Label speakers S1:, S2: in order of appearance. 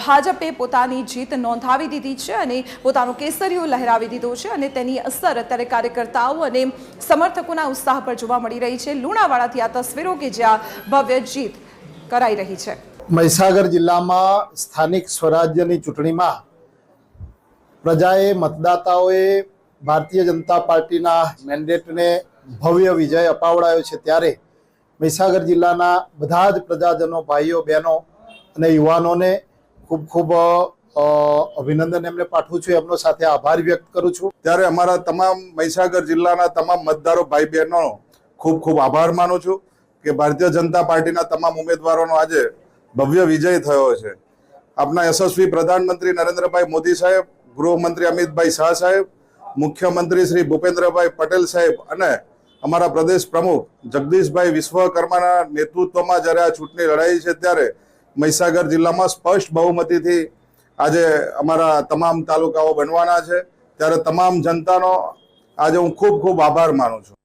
S1: ભાજપે પોતાની જીત નોંધાવી દીધી છે અને પોતાનો કેસરીઓ લહેરાવી દીધો છે અને તેની અસર અત્યારે કાર્યકર્તાઓ અને સમર્થકોના ઉત્સાહ પર જોવા મળી રહી છે। લુણાવાડાથી આ તસવીરો કે જ્યાં ભવ્ય જીત કરાઈ રહી છે।
S2: મહીસાગર જિલ્લામાં સ્થાનિક સ્વરાજ્યની ચૂંટણીમાં પ્રજાએ મતદાતાઓએ ભારતીય જનતા પાર્ટીના મેન્ડેટને ભવ્ય વિજય અપાવડાયો છે। ત્યારે મહીસાગર જિલ્લાના બધા જ પ્રજાજનો, ભાઈઓ, બહેનો અને યુવાનોને ખૂબ ખૂબ અભિનંદન એમને પાઠવું છું, એમનો સાથે આભાર વ્યક્ત કરું છું।
S3: ત્યારે અમારા તમામ મહીસાગર જિલ્લાના તમામ મતદારો, ભાઈ બહેનો ખૂબ ખૂબ આભાર માનું છું કે ભારતીય જનતા પાર્ટીના તમામ ઉમેદવારોનો આજે ભવ્ય વિજય થયો છે। આપના યશસ્વી પ્રધાનમંત્રી નરેન્દ્રભાઈ મોદી સાહેબ, ગૃહમંત્રી અમિતભાઈ શાહ સાહેબ, મુખ્યમંત્રી શ્રી ભૂપેન્દ્રભાઈ પટેલ સાહેબ અને અમારા પ્રદેશ પ્રમુખ જગદીશભાઈ વિશ્વકર્માના નેતૃત્વમાં જ્યારે આ ચૂંટણી લડાઈ છે ત્યારે મહીસાગર જિલ્લામાં સ્પષ્ટ બહુમતીથી આજે અમારા તમામ તાલુકાઓ બનવાના છે। ત્યારે તમામ જનતાનો આજે હું ખૂબ ખૂબ આભાર માનું છું।